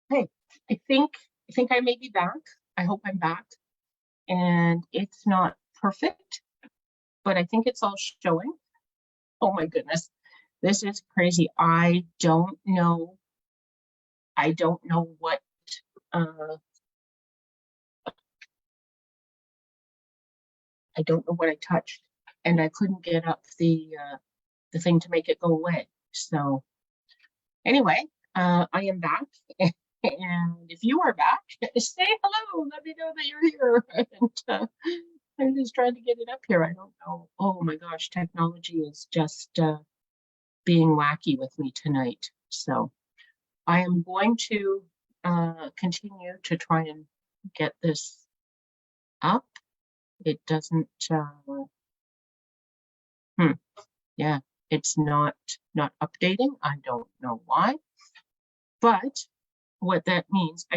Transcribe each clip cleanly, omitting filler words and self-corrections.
Hey, I think I may be back. I hope I'm back. And it's not perfect, but I think it's all showing. Oh my goodness. This is crazy. I don't know what uh I don't know what I touched. And I couldn't get up the thing to make it go away. So anyway, I am back. And if you are back, say hello. Let me know that you're here. And I'm just trying to get it up here. I don't know. Oh my gosh, technology is just being wacky with me tonight. So I am going to continue to try and get this up. It doesn't, yeah, it's not updating. I don't know why, but what that means,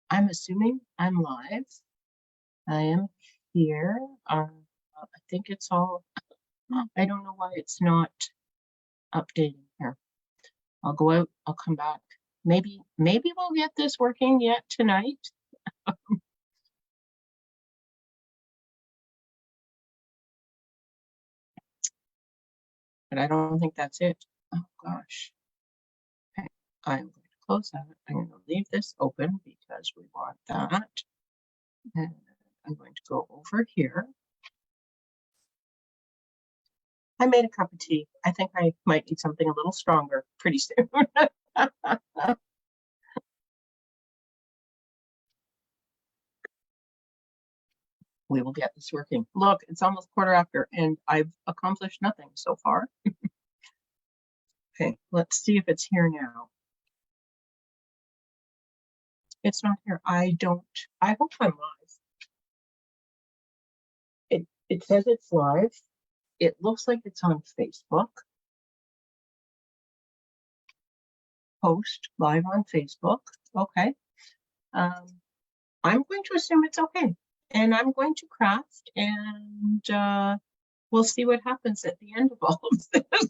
I'm assuming I'm live. I am here. I think it's all, I don't know why it's not updating here. I'll go out, I'll come back. Maybe we'll get this working yet tonight. But I don't think that's it. Oh gosh. Okay, I'm going to close that. I'm going to leave this open because we want that. And I'm going to go over here. I made a cup of tea. I think I might need something a little stronger pretty soon. We will get this working. Look, it's almost quarter after and I've accomplished nothing so far. Okay, let's see if it's here now. It's not here. I hope I'm live. It says it's live. It looks like it's on Facebook. Post live on Facebook. Okay. I'm going to assume it's okay. And I'm going to craft and we'll see what happens at the end of all of this.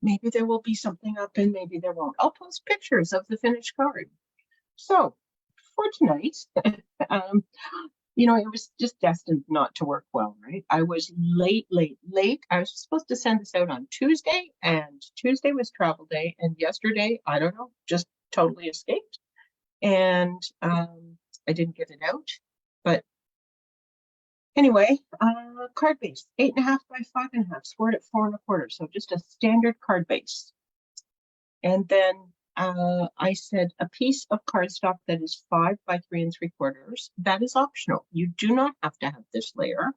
Maybe there will be something up and maybe there won't. I'll post pictures of the finished card. So for tonight, it was just destined not to work well, right? I was late. I was supposed to send this out on Tuesday, and Tuesday was travel day, and yesterday, I don't know, just totally escaped. And I didn't get it out. But anyway, card base, 8.5 by 5.5, scored at 4.25. So just a standard card base. And then I said a piece of cardstock that is 5 by 3.75. That is optional. You do not have to have this layer.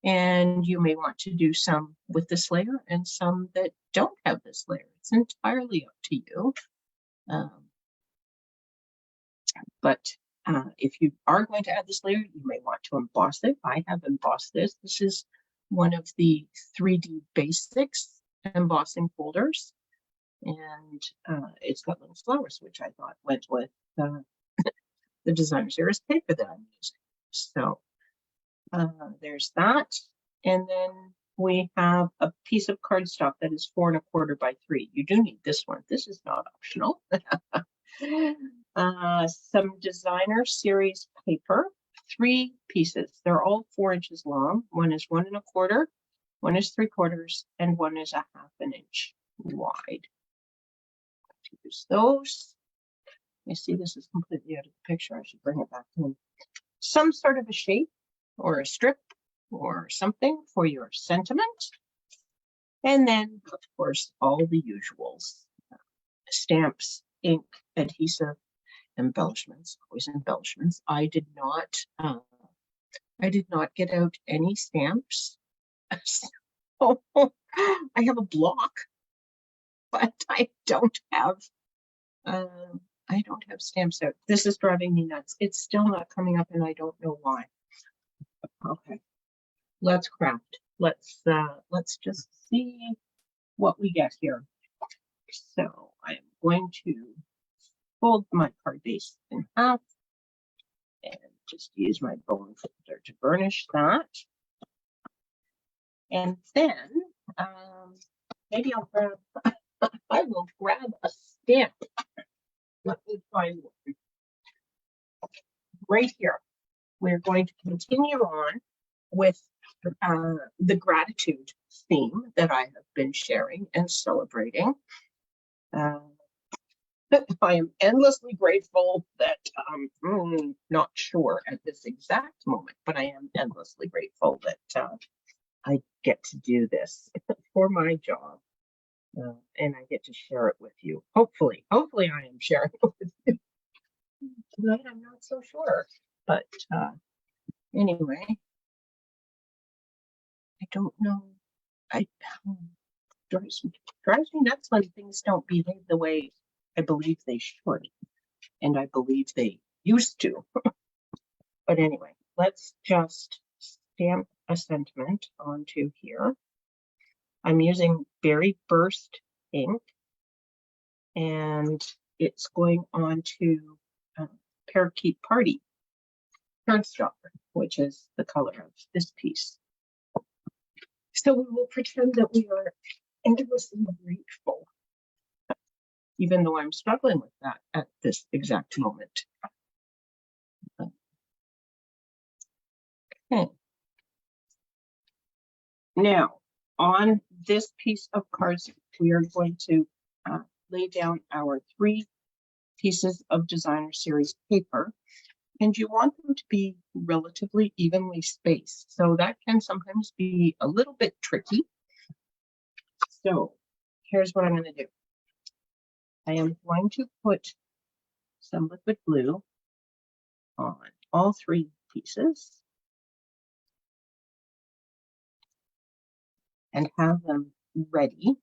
And you may want to do some with this layer and some that don't have this layer. It's entirely up to you. But if you are going to add this layer, you may want to emboss it. I have embossed this. This is one of the 3D Basics embossing folders. And it's got little flowers, which I thought went with the Designer Series paper that I'm using. So there's that. And then we have a piece of cardstock that is 4.25 by 3. You do need this one. This is not optional. Some Designer Series paper, 3 pieces. They're all 4 inches long. One is 1.25, one is 3/4, and one is 1/2 inch wide. Use those. You see, this is completely out of the picture. I should bring it back in. Some sort of a shape or a strip or something for your sentiment. And then, of course, all the usuals. Stamps, ink, adhesive, embellishments, always embellishments. I did not get out any stamps. So I have a block, but I don't have stamps out. This is driving me nuts. It's still not coming up and I don't know why. Okay, let's craft. Let's just see what we get here. So I am going to fold my card base in half and just use my bone folder to burnish that. And then maybe I will grab a stamp. Let me find one. Right here, we're going to continue on with the gratitude theme that I have been sharing and celebrating. I am endlessly grateful that not sure at this exact moment, but I am endlessly grateful that I get to do this for my job, and I get to share it with you. Hopefully I am sharing it with you. Tonight I'm not so sure, but anyway, I don't know. I drives me nuts when things don't behave the way I believe they should, and I believe they used to. But anyway, let's just stamp a sentiment onto here. I'm using Berry Burst ink, and it's going on to Parakeet Party cardstock, which is the color of this piece. So we will pretend that we are endlessly grateful, even though I'm struggling with that at this exact moment. Okay. Now, on this piece of cards, we are going to lay down our 3 pieces of designer series paper, and you want them to be relatively evenly spaced. So that can sometimes be a little bit tricky. So here's what I'm going to do. I am going to put some liquid glue on all 3 pieces and have them ready.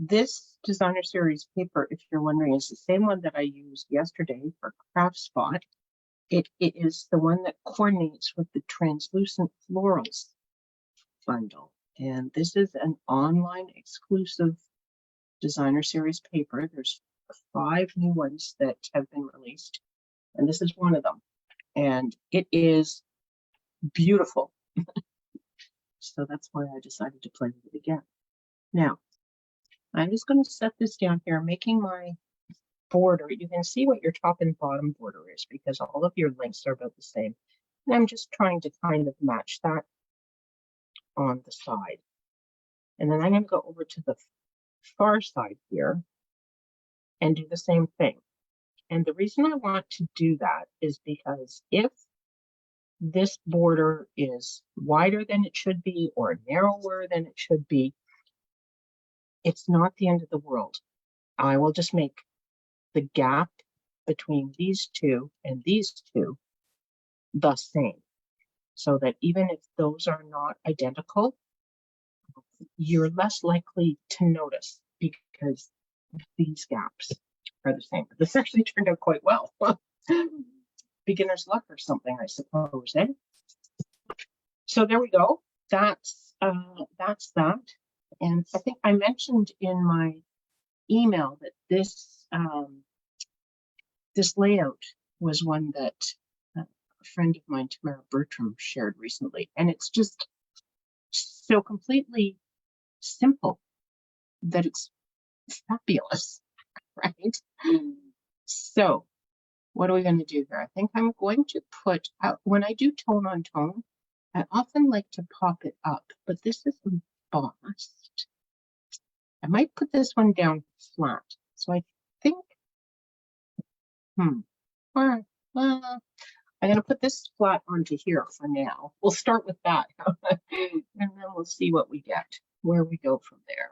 This designer series paper, if you're wondering, is the same one that I used yesterday for Craft Spot. It is the one that coordinates with the translucent florals bundle. And this is an online exclusive designer series paper. There's 5 new ones that have been released, and this is one of them. And it is beautiful. So that's why I decided to play with it again. Now, I'm just going to set this down here, making my border. You can see what your top and bottom border is because all of your lengths are about the same. And I'm just trying to kind of match that on the side. And then I'm going to go over to the far side here and do the same thing. And the reason I want to do that is because if this border is wider than it should be or narrower than it should be, it's not the end of the world. I will just make the gap between these 2 and these 2 the same, so that even if those are not identical, you're less likely to notice because these gaps are the same. This actually turned out quite well. Beginner's luck or something, I suppose, eh? So there we go. That's that. And I think I mentioned in my email that this this layout was one that a friend of mine, Tamara Bertram, shared recently. And it's just so completely simple that it's fabulous, right? So what are we going to do here? I think I'm going to put out, when I do tone on tone, I often like to pop it up, but this is embossed. I might put this one down flat. So I think, I'm going to put this flat onto here for now. We'll start with that, and then we'll see what we get, where we go from there.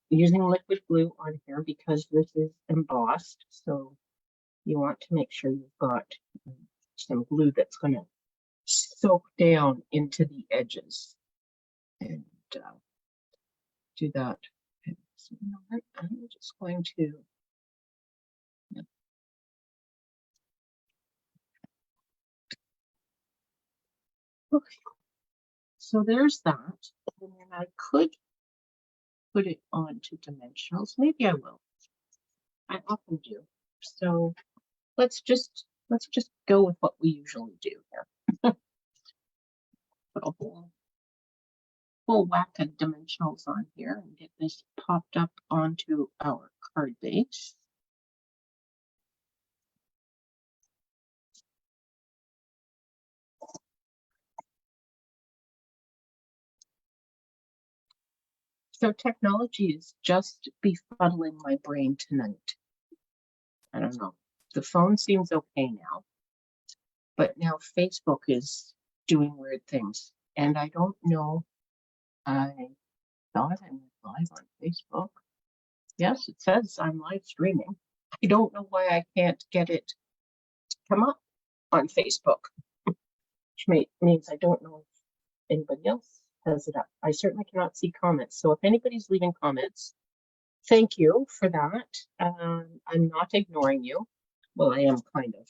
Using liquid glue on here because this is embossed, so you want to make sure you've got some glue that's going to soak down into the edges and do that. So, you know what? I'm just going to okay. So there's that, and then I could put it onto dimensionals. Maybe I will. I often do. So let's just go with what we usually do here. Put a whole whack of dimensionals on here and get this popped up onto our card base. So technology is just befuddling my brain tonight. I don't know. The phone seems okay now, but now Facebook is doing weird things. And I don't know. I thought I went live on Facebook. Yes, it says I'm live streaming. I don't know why I can't get it to come up on Facebook, which means I don't know if anybody else has it up. I certainly cannot see comments. So if anybody's leaving comments, thank you for that. I'm not ignoring you. Well, I am kind of,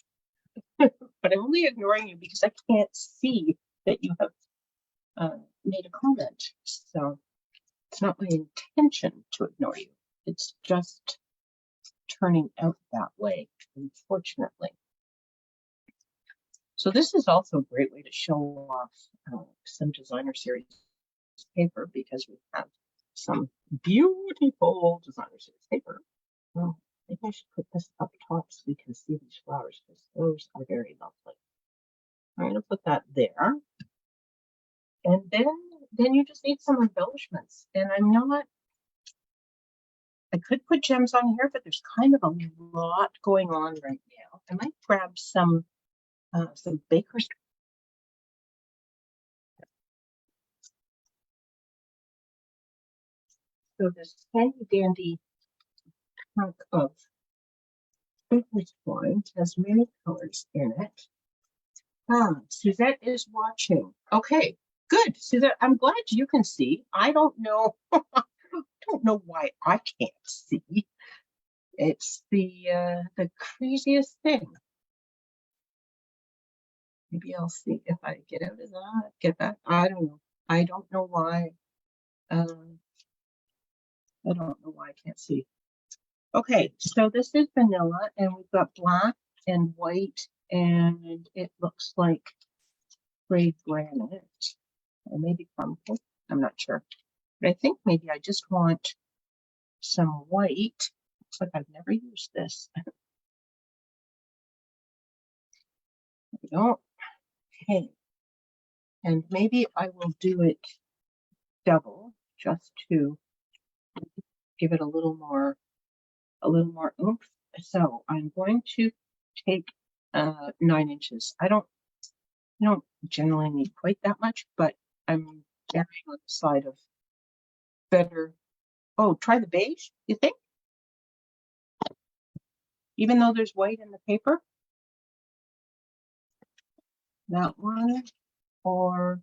but I'm only ignoring you because I can't see that you have made a comment. So it's not my intention to ignore you. It's just turning out that way, unfortunately. So this is also a great way to show off some designer series paper because we have some beautiful designer series paper. Well, maybe I should put this up top so we can see these flowers because those are very lovely. I'm going to put that there. And then you just need some embellishments. And I could put gems on here, but there's kind of a lot going on right now. I might grab some baker's. So this handy dandy pack of baker's twine has many colors in it. Suzette is watching. Okay, good. Suzette, I'm glad you can see. I don't know. Don't know why I can't see. It's the craziest thing. Maybe I'll see if I get out of that. Get that. I don't know. I don't know why. I don't know why I can't see. Okay, so this is vanilla, and we've got black and white, and it looks like gray granite, or maybe crumble. I'm not sure. But I think maybe I just want some white. Looks like I've never used this. There we go. Okay. And maybe I will do it double just to give it a little more oomph. So I'm going to take 9 inches. I don't generally need quite that much, but I'm erring on the side of better. Oh, try the beige, you think? Even though there's white in the paper? That one, or,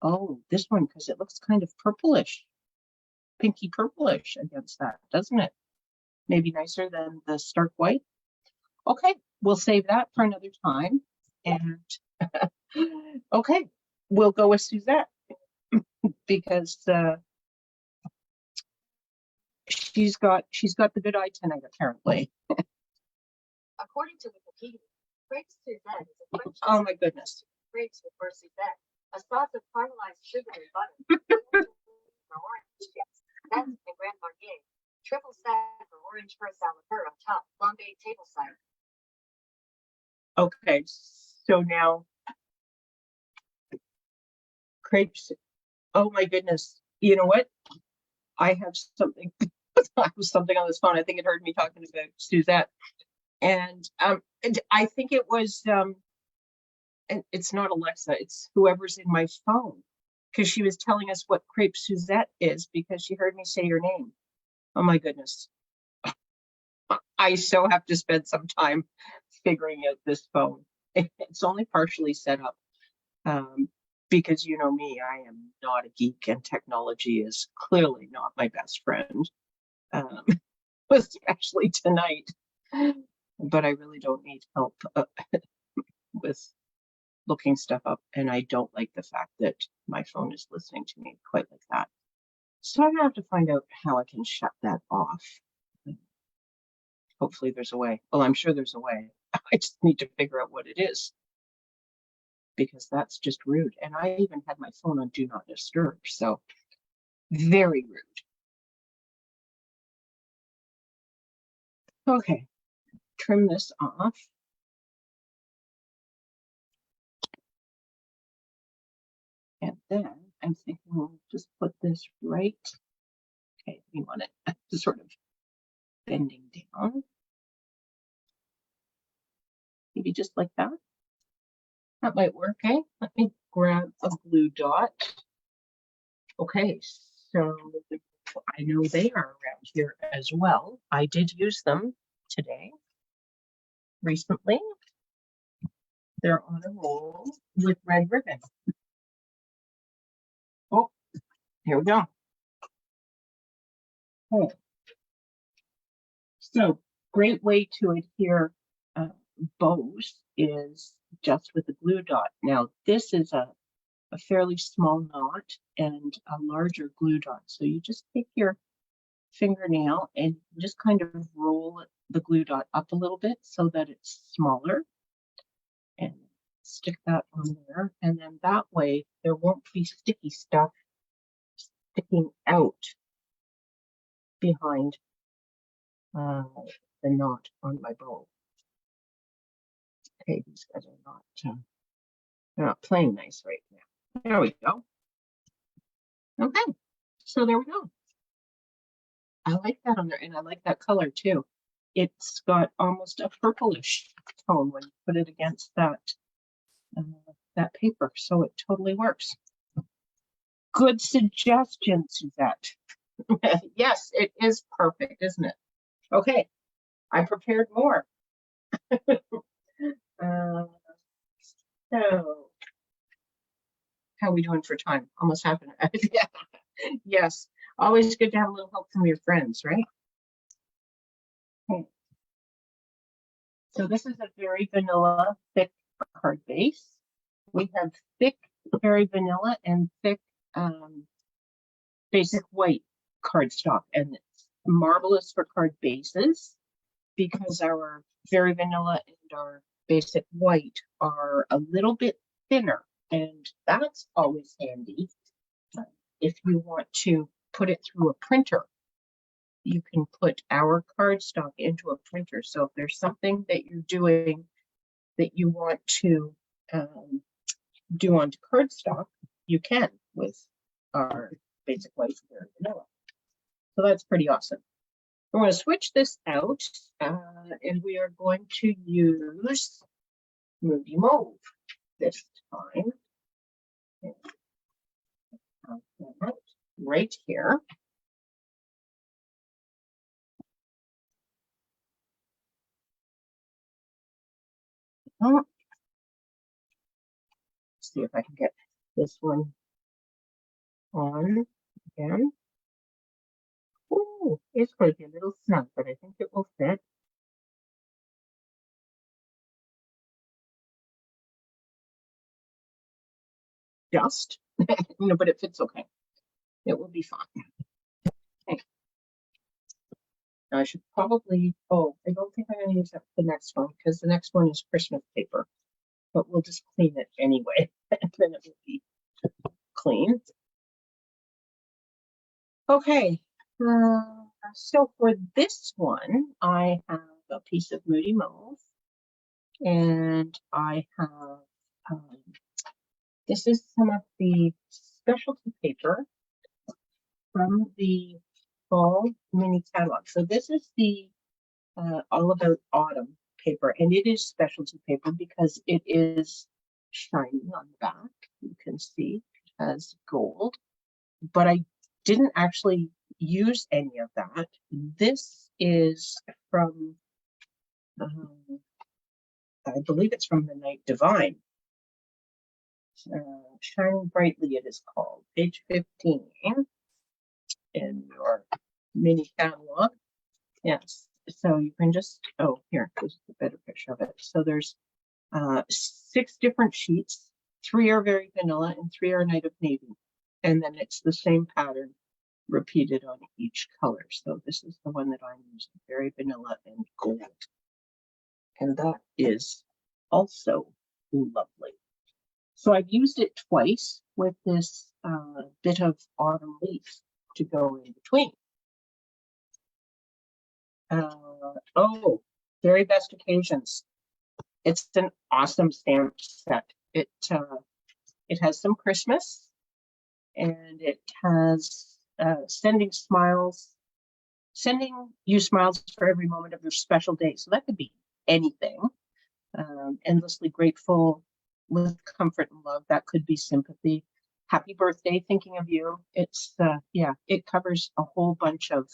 oh, this one, because it looks kind of purplish, pinky purplish against that, doesn't it? Maybe nicer than the stark white. Okay, we'll save that for another time. And okay, we'll go with Suzette because she's got the good eye tonight, apparently. According to Wikipedia, crepe Suzette is a French. Oh my goodness. Crepes with beurre Suzette, a sauce of caramelized sugar and butter. For orange chips, that's the Grand Marnier. Triple set for orange curacao liqueur on top, flambé table cider. Okay, so now crepes. Oh my goodness. You know what? I have something. I have something on this phone. I think it heard me talking about Suzette. And I think it was and it's not Alexa, it's whoever's in my phone. Because she was telling us what crepe Suzette is because she heard me say your name. Oh my goodness. I so have to spend some time figuring out this phone. It's only partially set up. Because you know me, I am not a geek and technology is clearly not my best friend. Especially tonight. But I really don't need help with looking stuff up, and I don't like the fact that my phone is listening to me quite like that. So I'm gonna have to find out how I can shut that off. Hopefully there's a way. Well, I'm sure there's a way. I just need to figure out what it is, because that's just rude. And I even had my phone on Do Not Disturb, so very rude. Okay, trim this off. And then I'm thinking we'll just put this right. Okay, we want it to sort of bending down. Maybe just like that. That might work, eh? Let me grab a glue dot. Okay, so I know they are around here as well. I did use them today, recently. They're on a roll with red ribbon. Oh, here we go. Oh. So, great way to adhere bows is just with a glue dot. Now, this is a fairly small knot and a larger glue dot. So you just take your fingernail and just kind of roll the glue dot up a little bit so that it's smaller, and stick that on there. And then that way there won't be sticky stuff sticking out behind the knot on my bow. Okay, these guys are not, they're not playing nice right now. There we go. Okay, so there we go. I like that on there, and I like that color too. It's got almost a purplish tone when you put it against that that paper, so it totally works. Good suggestion, Suzette. Yes, it is perfect, isn't it? Okay, I prepared more. So, how are we doing for time? Almost half an hour. Yeah. Yes, always good to have a little help from your friends, right? Okay. So this is a very vanilla thick card base. We have thick, very vanilla, and thick basic white cardstock, and it's marvelous for card bases because our very vanilla and our basic white are a little bit thinner, and that's always handy. If you want to put it through a printer, you can put our cardstock into a printer. So if there's something that you're doing that you want to do onto cardstock, you can with our basic white very vanilla. So that's pretty awesome. We're going to switch this out, and we are going to use Moody Mauve this time. Right here. Let's see if I can get this one on again. Oh, it's going to be a little snug, but I think it will fit. Just, no, but it fits okay. It will be fine. Okay. Now I should probably, oh, I don't think I'm going to use that for the next one because the next one is Christmas paper, but we'll just clean it anyway, and then it will be clean. Okay, so for this one, I have a piece of Moody Mauve, and I have, this is some of the specialty paper from the fall mini catalog. So this is the All About Autumn paper, and it is specialty paper because it is shiny on the back. You can see it has gold, but I didn't actually use any of that. This is from, I believe it's from the Night Divine. Shining Brightly, it is called, page 15 in your mini catalog. Yes, so you can just, oh, here, this is a better picture of it. So there's 6 different sheets. 3 are very vanilla and 3 are Night of Navy. And then it's the same pattern repeated on each color. So this is the one that I'm using, very vanilla and gold. And that is also lovely. So I've used it twice with this bit of autumn leaf to go in between. Oh, very best occasions. It's an awesome stamp set. It has some Christmas, and it has sending you smiles for every moment of your special day. So that could be anything. Endlessly grateful, with comfort and love. That could be sympathy. Happy birthday, thinking of you. It's yeah, it covers a whole bunch of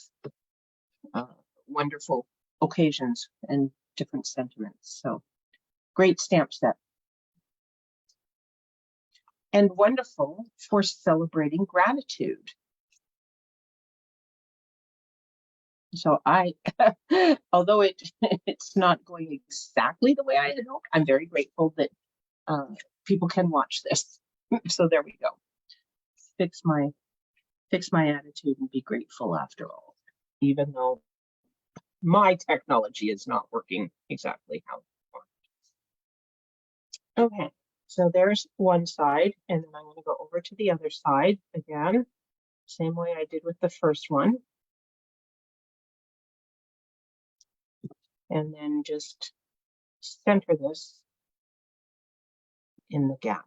wonderful occasions and different sentiments. So great stamp set. And wonderful for celebrating gratitude. So I, although it's not going exactly the way I had hoped, I'm very grateful that people can watch this. So there we go. Fix my attitude and be grateful after all, even though my technology is not working exactly how I want. Okay, so there's one side, and then I'm going to go over to the other side again, same way I did with the first one. And then just center this in the gap.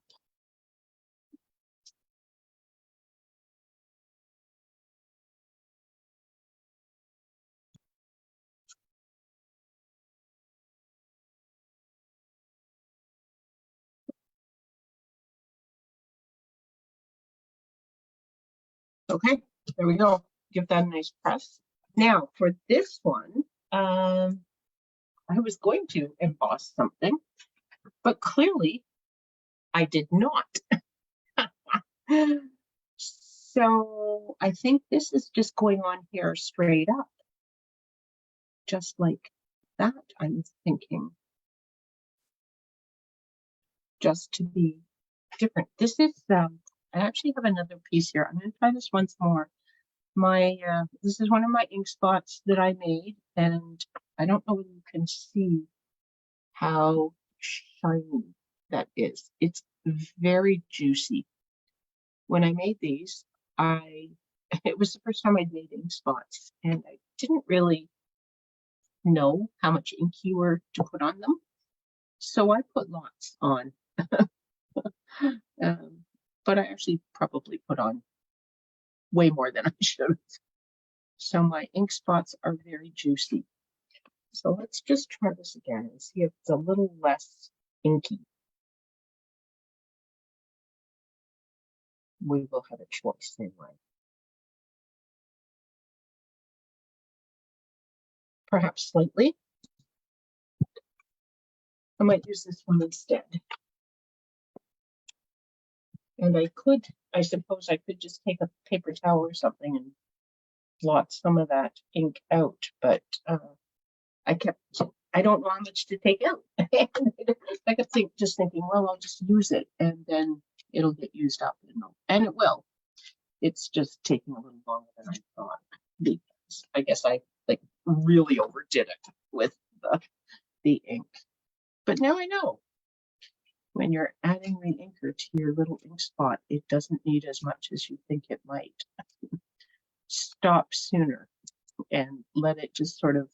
Okay, there we go. Give that a nice press. Now for this one, I was going to emboss something, but clearly I did not. So I think this is just going on here straight up, just like that. I'm thinking, just to be different. This is, I actually have another piece here. I'm going to try this once more. This is one of my ink spots that I made, and I don't know if you can see how shiny that is. It's very juicy. When I made these, it was the first time I'd made ink spots, and I didn't really know how much ink you were to put on them. So I put lots on. But I actually probably put on way more than I should have. So my ink spots are very juicy. So let's just try this again and see if it's a little less inky. We will have a choice anyway. Perhaps slightly. I might use this one instead. And I suppose I could just take a paper towel or something and blot some of that ink out, but I don't know how much to take out. I kept just thinking, well, I'll just use it and then it'll get used up, and it will. It's just taking a little longer than I thought, because I guess I really overdid it with the ink. But now I know when you're adding the inker to your little ink spot, it doesn't need as much as you think it might. Stop sooner and let it just sort of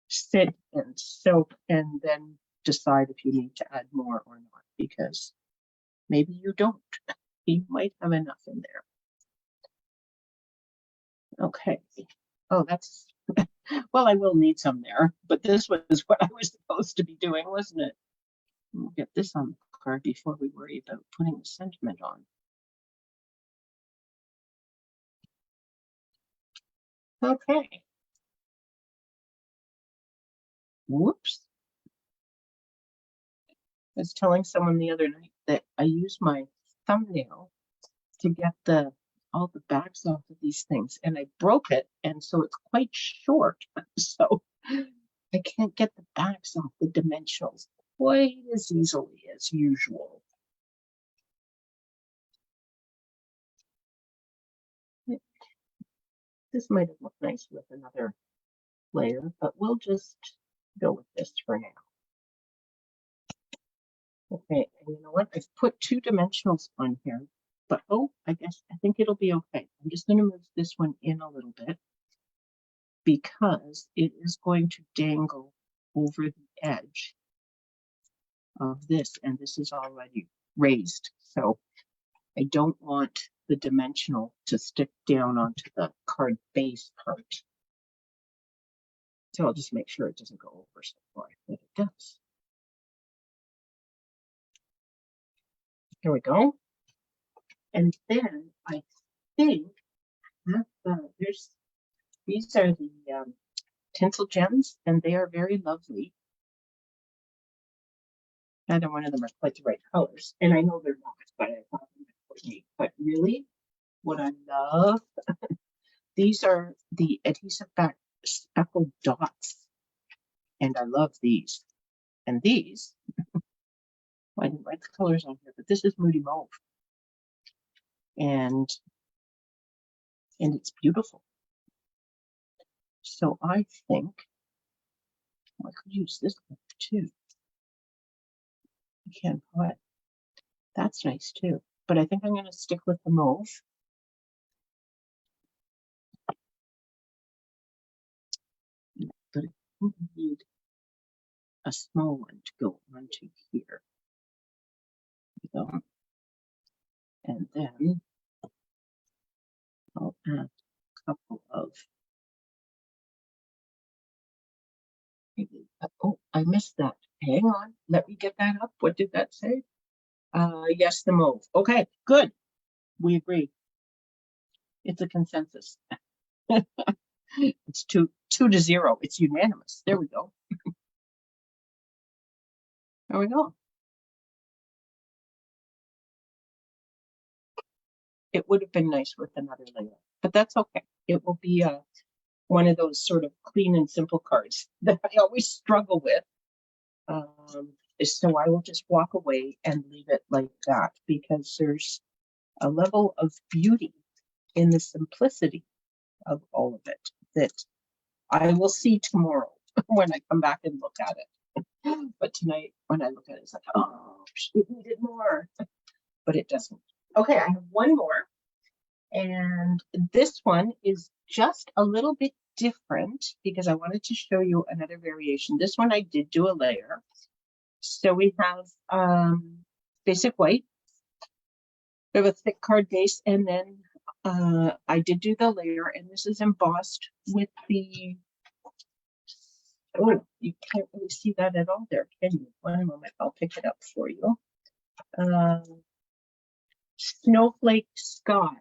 sit and soak, and then decide if you need to add more or not, because maybe you don't. You might have enough in there. Okay. Oh, that's well, I will need some there, but this was what I was supposed to be doing, wasn't it? We'll get this on the card before we worry about putting the sentiment on. Okay. Whoops. I was telling someone the other night that I use my thumbnail to get all the backs off of these things, and I broke it, and so it's quite short. So I can't get the backs off the dimensionals quite as easily as usual. This might have looked nice with another layer, but we'll just go with this for now. Okay, and you know what? I've put 2 dimensionals on here, but oh, I think it'll be okay. I'm just going to move this one in a little bit because it is going to dangle over the edge of this, and this is already raised. So I don't want the dimensional to stick down onto the card base part. So I'll just make sure it doesn't go over so far, but it does. Here we go. And then I think these are the tinsel gems, and they are very lovely. Neither one of them are quite the right colors, and I know they're not, but I thought them were neat. But really, what I love, these are the adhesive back speckled dots, and I love these. And these, I didn't write the colors on here, but this is Moody Mauve, and it's beautiful. So I think I could use this one too. I can put, that's nice too, but I think I'm going to stick with the mauve. But I need a small one to go onto here. So, and then I'll add a couple of, oh, I missed that. Hang on, let me get that up. What did that say? Yes, the mauve. Okay, good. We agree. It's a consensus. It's 2-0. It's unanimous. There we go. There we go. It would have been nice with another layer, but that's okay. It will be one of those sort of clean and simple cards that I always struggle with. So I will just walk away and leave it like that, because there's a level of beauty in the simplicity of all of it that I will see tomorrow when I come back and look at it. But tonight, when I look at it, it's like, oh, it needed more, but it doesn't. Okay, I have one more, and this one is just a little bit different because I wanted to show you another variation. This one I did do a layer. So we have basic white. We have a thick card base, and then I did do the layer, and this is embossed with the, oh, you can't really see that at all there, can you? One moment, I'll pick it up for you. Snowflake Sky.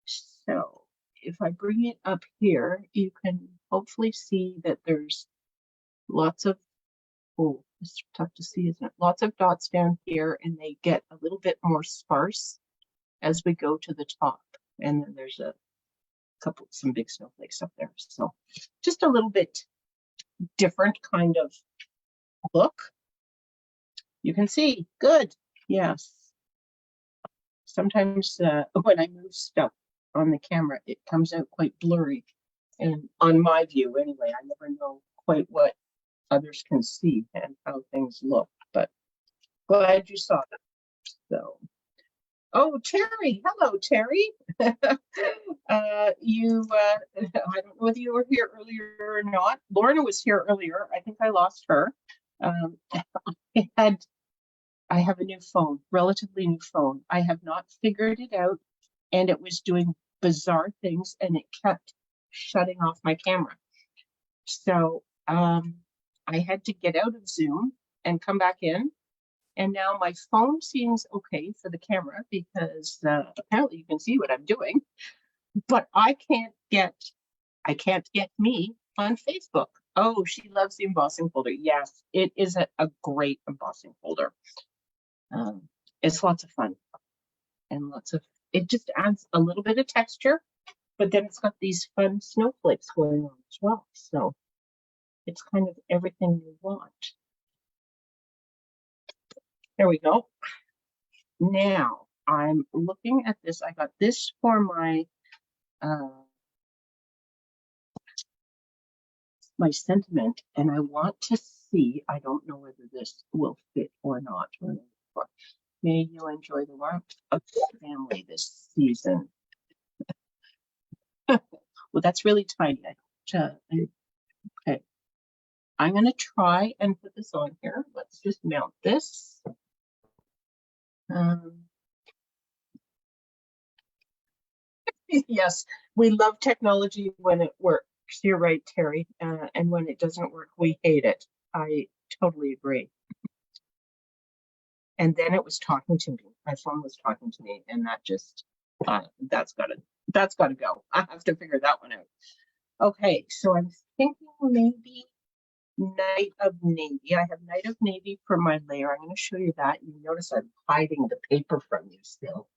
So if I bring it up here, you can hopefully see that there's lots of, oh, it's tough to see, isn't it? Lots of dots down here, and they get a little bit more sparse as we go to the top. And then there's some big snowflakes up there. So just a little bit different kind of look. You can see, good, yes. Sometimes when I move stuff on the camera, it comes out quite blurry. And on my view anyway, I never know quite what others can see and how things look, but glad you saw that. So, oh, Terry, hello, Terry. I don't know whether you were here earlier or not. Lorna was here earlier. I think I lost her. I have a new phone, relatively new phone. I have not figured it out, and it was doing bizarre things, and it kept shutting off my camera. So I had to get out of Zoom and come back in. And now my phone seems okay for the camera because apparently you can see what I'm doing, but I can't get me on Facebook. Oh, she loves the embossing folder. Yes, it is a great embossing folder. It's lots of fun and it just adds a little bit of texture, but then it's got these fun snowflakes going on as well. So it's kind of everything you want. There we go. Now I'm looking at this. I got this for my my sentiment, and I want to see, I don't know whether this will fit or not. May you enjoy the warmth of your family this season. Well, that's really tiny. Okay. I'm going to try and put this on here. Let's just mount this. Yes, we love technology when it works. You're right, Terry. And when it doesn't work, we hate it. I totally agree. And then it was talking to me. My phone was talking to me, and that just that's gotta go. I have to figure that one out. Okay, so I'm thinking maybe Night of Navy. I have Night of Navy for my layer. I'm going to show you that. You notice I'm hiding the paper from you still,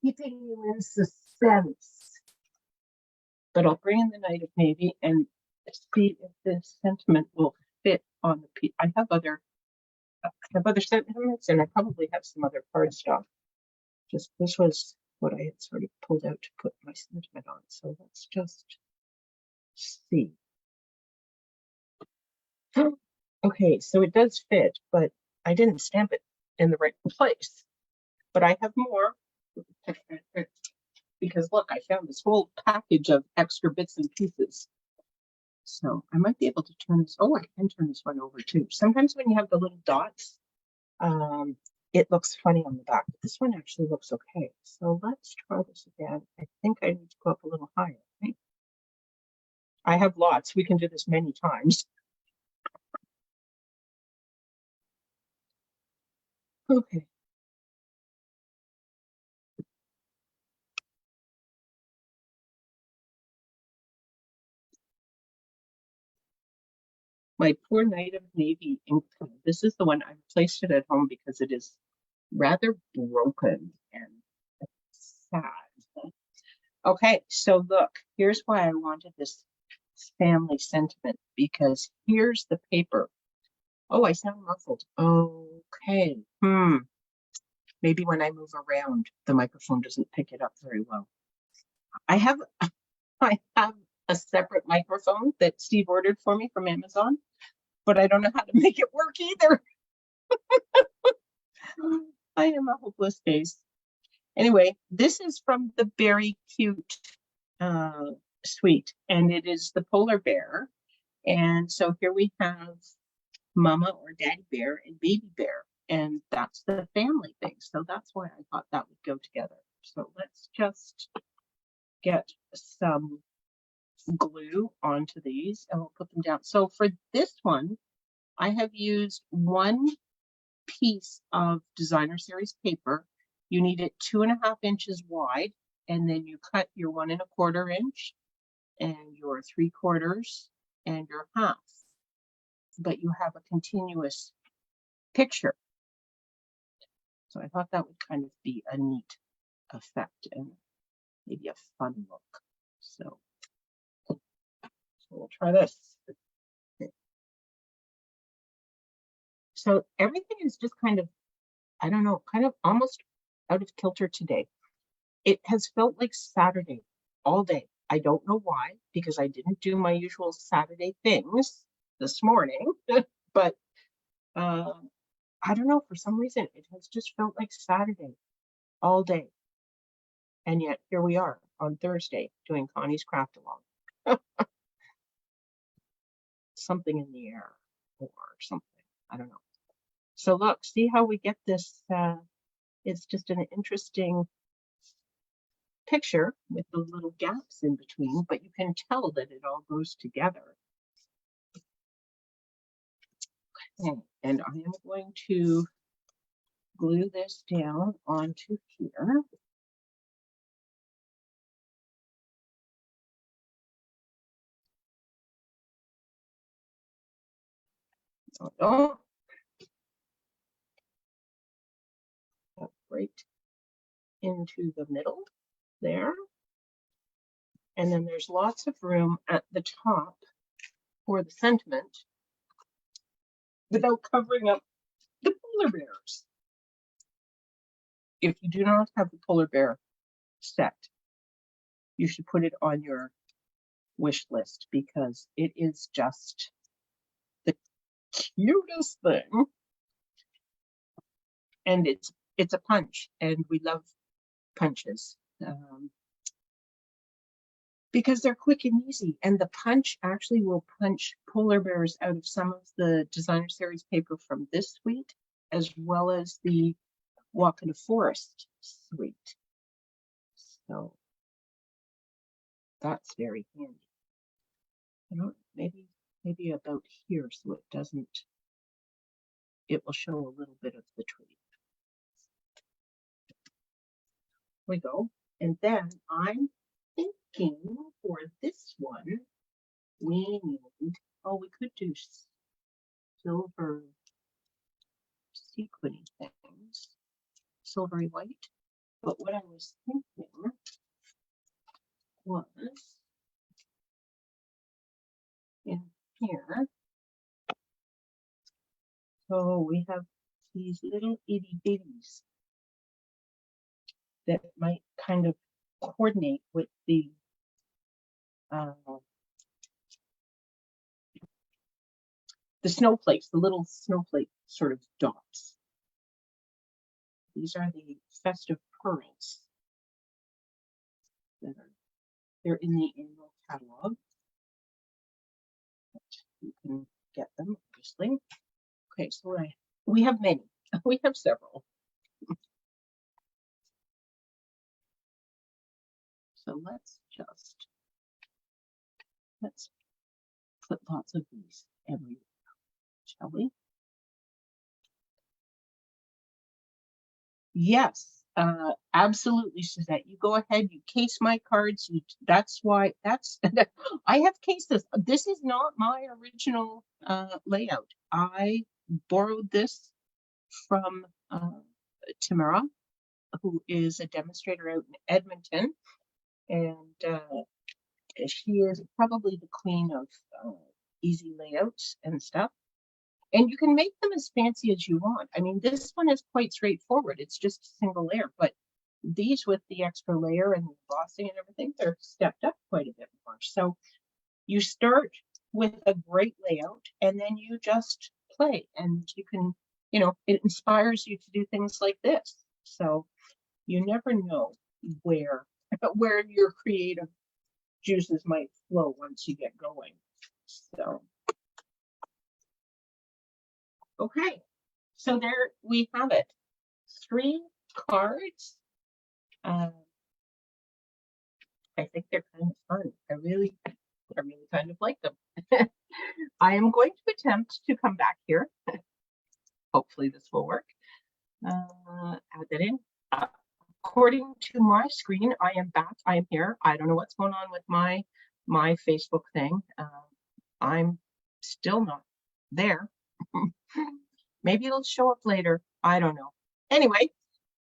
keeping you in suspense. But I'll bring in the Night of Navy and see if this sentiment will fit on the piece. I have other sentiments, and I probably have some other cardstock. Just this was what I had sort of pulled out to put my sentiment on. So let's just see. Okay, so it does fit, but I didn't stamp it in the right place. But I have more because look, I found this whole package of extra bits and pieces. So I might be able to turn this. Oh, I can turn this one over too. Sometimes when you have the little dots, it looks funny on the back. But this one actually looks okay. So let's try this again. I think I need to go up a little higher. Right? I have lots. We can do this many times. Okay. My poor Night of Navy ink pen. This is the one I placed it at home because it is rather broken and sad. Okay, so look, here's why I wanted this family sentiment, because here's the paper. Oh, I sound muffled. Okay. Maybe when I move around, the microphone doesn't pick it up very well. I have a separate microphone that Steve ordered for me from Amazon, but I don't know how to make it work either. I am a hopeless case. Anyway, this is from the Very Cute suite, and it is the polar bear. And so here we have Mama or Daddy Bear and Baby Bear, and that's the family thing. So that's why I thought that would go together. So let's just get some glue onto these and we'll put them down. So for this one, I have used one piece of designer series paper. You need it 2.5 inches wide, and then you cut your 1 1/4 inch and your 3/4 and your half, but you have a continuous picture. So I thought that would kind of be a neat effect and maybe a fun look. So we'll try this. So everything is just kind of, I don't know, kind of almost out of kilter today. It has felt like Saturday all day. I don't know why, because I didn't do my usual Saturday things this morning, but I don't know, for some reason, it has just felt like Saturday all day. And yet here we are on Thursday doing Connie's craft along. Something in the air or something, I don't know. So look, see how we get this, it's just an interesting picture with the little gaps in between, but you can tell that it all goes together. Okay, and I am going to glue this down onto here. Oh, right into the middle there. And then there's lots of room at the top for the sentiment without covering up the polar bears. If you do not have the polar bear set, you should put it on your wish list because it is just the cutest thing. And it's a punch, and we love punches because they're quick and easy. And the punch actually will punch polar bears out of some of the designer series paper from this suite, as well as the Walk in the Forest suite. So that's very handy. You know, maybe about here so it doesn't, it will show a little bit of the tree. We go. And then I'm thinking for this one, we need, oh, we could do silver sequiny things, silvery white. But what I was thinking was in here. So we have these little itty bitties that might kind of coordinate with the snowflakes, the little snowflake sort of dots. These are the festive pearls that are, they're in the annual catalog. You can get them, obviously. Okay, so we have many. We have several. So let's put lots of these everywhere, shall we? Yes, absolutely, Suzette. You go ahead, you case my cards. That's why, I have cases. This is not my original layout. I borrowed this from Tamara, who is a demonstrator out in Edmonton. And she is probably the queen of easy layouts and stuff. And you can make them as fancy as you want. I mean, this one is quite straightforward. It's just a single layer, but these with the extra layer and the embossing and everything, they're stepped up quite a bit more. So you start with a great layout and then you just play, and you can, you know, it inspires you to do things like this. So you never know where your creative juices might flow once you get going. So okay, so there we have it. 3 cards. I think they're kind of fun. I really kind of like them. I am going to attempt to come back here. Hopefully this will work. Add that in. According to my screen, I am back. I am here. I don't know what's going on with my Facebook thing. I'm still not there. Maybe it'll show up later. I don't know. Anyway,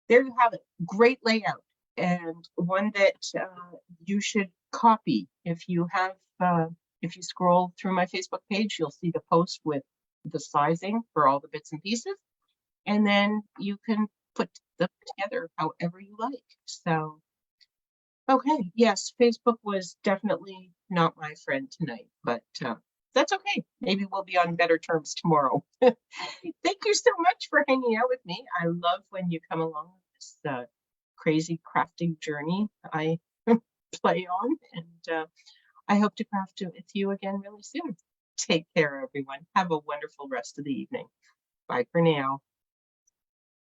there you have it. Great layout, and one that you should copy. If you have, if you scroll through my Facebook page, you'll see the post with the sizing for all the bits and pieces, and then you can put them together however you like. So, okay, yes, Facebook was definitely not my friend tonight, but that's okay. Maybe we'll be on better terms tomorrow. Thank you so much for hanging out with me. I love when you come along this crazy crafting journey I play on, and I hope to craft it with you again really soon. Take care, everyone. Have a wonderful rest of the evening. Bye for now.